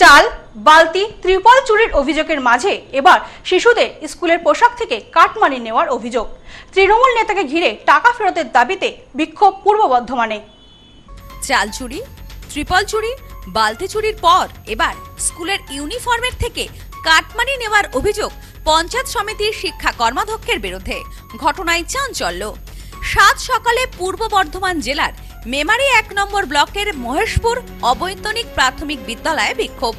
চাল, বালতি, ত্রিপল চুরির অভিযোগের মাঝে এবার শিশুদের স্কুলের পোশাক থেকে কাটমানি নেওয়ার অভিযোগ। তৃণমূল নেতাকে ঘিরে টাকা ফেরতের দাবিতে বিক্ষোভ পূর্ব বর্ধমানে। চাল চুরি, ত্রিপল চুরি, বালতি চুরির পর এবার স্কুলের ইউনিফর্মের থেকে কাটমানি নেওয়ার অভিযোগ পঞ্চায়েত সমিতির শিক্ষা কর্মাধ্যক্ষের বিরুদ্ধে। ঘটনায় চাঞ্চল্য। সাত সকালে পূর্ব বর্ধমান জেলার মেমারি ১ নম্বর ব্লকের মহেশপুর অবৈতনিক প্রাথমিক বিদ্যালয়ে বিক্ষোভ।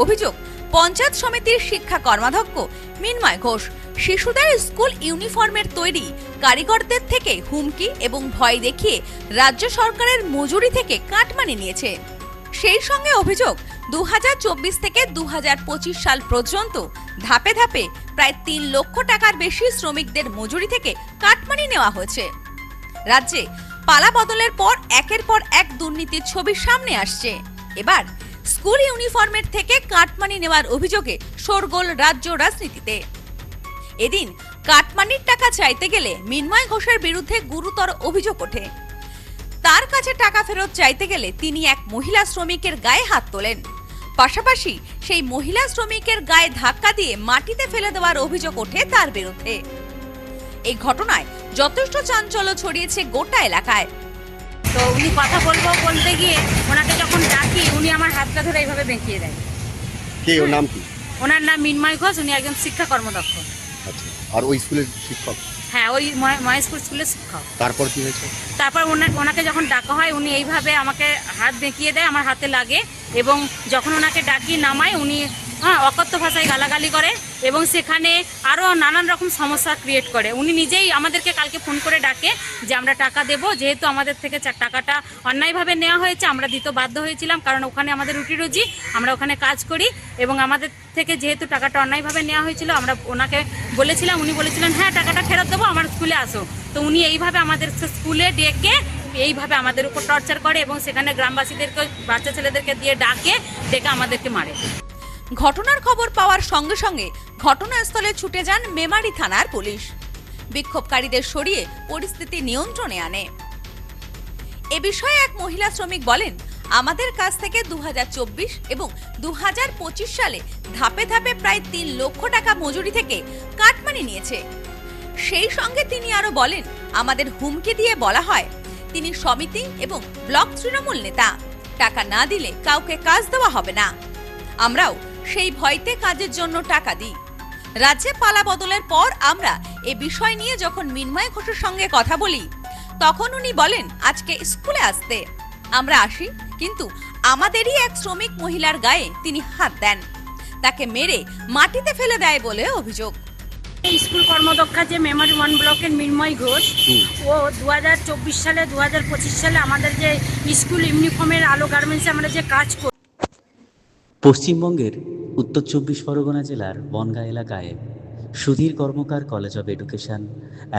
অভিযোগ, পঞ্চায়েত সমিতির শিক্ষা কর্মাধ্যক্ষ মিন্ময় ঘোষ শিশুদের স্কুল ইউনিফর্মের তৈরি কারিগরদের থেকে হুমকি এবং ভয় দেখিয়ে রাজ্য সরকারের মজুরি থেকে কাটমানি নিয়েছে। সেই সঙ্গে অভিযোগ ২০২৪ থেকে ২০২৫ সাল পর্যন্ত ধাপে ধাপে প্রায় ৩ লক্ষ টাকার বেশি শ্রমিকদের মজুরি থেকে কাটমানি নেওয়া হয়েছে। রাজ্যে পালা বদলের পর একের পর এক দুর্নীতির ছবি সামনে আসছে। এবার স্কুল ইউনিফর্মের থেকে কাটমানি নেওয়ার অভিযোগে শোরগোল রাজ্য রাজনীতিতে। এদিন কাটমানির টাকা চাইতে গেলে মিন্ময় ঘোষের বিরুদ্ধে গুরুতর অভিযোগ ওঠে। তার কাছে টাকা ফেরত চাইতে গেলে তিনি এক মহিলা শ্রমিকের গায়ে হাত তোলেন। পাশাপাশি সেই মহিলা শ্রমিকের গায়ে ধাক্কা দিয়ে মাটিতে ফেলে দেওয়ার অভিযোগ ওঠে তার বিরুদ্ধে। এই ঘটনায় যথেষ্ট চাঞ্চল্য ছড়িয়েছে গোটা এলাকায়। তো উনি কথা বলতে গিয়ে ওনাকে যখন ডাকি উনি আমার হাতটা ধরে এইভাবে বেঁকিয়ে দেয়। কে, ওর নাম কি? ওনার নাম মিন্ময় ঘোষ, উনি একজন শিক্ষা কর্মদক্ষ। আচ্ছা, আর ওই স্কুলের শিক্ষক? হ্যাঁ, ওই মহেশপুর স্কুলের শিক্ষক। তারপর কি হয়েছে? তারপর ওনাকে যখন ডাকা হয় উনি এইভাবে আমাকে হাত বেঁকিয়ে দেয়, আমার হাতে লাগে, এবং যখন ওনাকে ডাকি নামায় উনি অকথ্য ভাষায় গালাগালি করে এবং সেখানে আরও নানান রকম সমস্যা ক্রিয়েট করে। উনি নিজেই আমাদেরকে কালকে ফোন করে ডাকে যে আমরা টাকা দেব, যেহেতু আমাদের থেকে টাকাটা অন্যায়ভাবে নেওয়া হয়েছে, আমরা দিতে বাধ্য হয়েছিলাম, কারণ ওখানে আমাদের রুটি রুজি, আমরা ওখানে কাজ করি, এবং আমাদের থেকে যেহেতু টাকাটা অন্যায়ভাবে নেওয়া হয়েছিল আমরা ওনাকে বলেছিলাম, উনি বলেছিলেন হ্যাঁ টাকাটা ফেরত দেবো, আমার স্কুলে আসো। তো উনি এইভাবে আমাদের স্কুলে ডেকে এইভাবে আমাদের উপর টর্চার করে এবং সেখানে গ্রামবাসীদেরকে, বাচ্চা ছেলেদেরকে দিয়ে ডেকে আমাদেরকে মারে। ঘটনার খবর পাওয়ার সঙ্গে সঙ্গে ঘটনাস্থলে ছুটে যান মেমারি থানার পুলিশ। বিক্ষোভকারীদের সরিয়ে পরিস্থিতি নিয়ন্ত্রণে আনে। এ বিষয়ে এক মহিলা শ্রমিক বলেন, আমাদের কাছ থেকে ২০২৪ এবং ২০২৫ সালে ধাপে ধাপে প্রায় ৩ লক্ষ টাকা মজুরি থেকে কাটমানি নিয়েছে। সেই সঙ্গে তিনি আরো বলেন, আমাদের হুমকি দিয়ে বলা হয় তিনি সমিতি এবং ব্লক তৃণমূল নেতা, টাকা না দিলে কাউকে কাজ দেওয়া হবে না। আমরাও সেই ভয়তে কাজের জন্য টাকা দিই। রাজ্যে পালা বদলের পর আমরা এ বিষয় নিয়ে যখন মিন্ময় ঘোষের সঙ্গে কথা বলি তখন উনি বলেন আজকে স্কুলে আসতে। আমরা আসি, কিন্তু আমাদেরই এক শ্রমিক মহিলার গায়ে তিনি হাত দেন, তাকে মেরে মাটিতে ফেলে দেয় বলে অভিযোগ। স্কুল কর্মদক্ষা যে মেমারি 1 ব্লকের মিন্ময় ঘোষ, ও ২০২৪ সালে ২০২৫ সালে আমাদের যে স্কুল ইউনিফর্মের আলো গার্মেন্টসে আমরা যে কাজ করি। পশ্চিমবঙ্গের উত্তর ২৪ পরগনা জেলার বনগাঁ এলাকায় সুধীর কর্মকার কলেজ অব এডুকেশন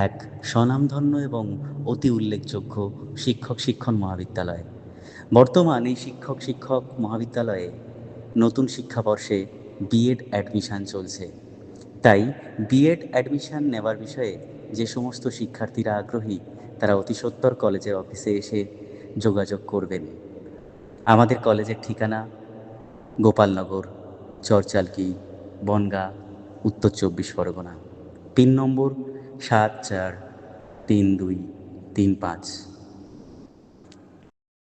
এক স্বনামধন্য এবং অতি উল্লেখযোগ্য শিক্ষণ মহাবিদ্যালয়। বর্তমান এই শিক্ষক মহাবিদ্যালয়ে নতুন শিক্ষাবর্ষে বিএড অ্যাডমিশন চলছে। তাই বিএড অ্যাডমিশন নেওয়ার বিষয়ে যে সমস্ত শিক্ষার্থীরা আগ্রহী তারা অতি সত্বর কলেজের অফিসে এসে যোগাযোগ করবেন। আমাদের কলেজের ঠিকানা গোপালনগর, চরচালকি, বনগাঁ, উত্তর ২৪ পরগনা। পিন নম্বর ৭৪৩২৩৫।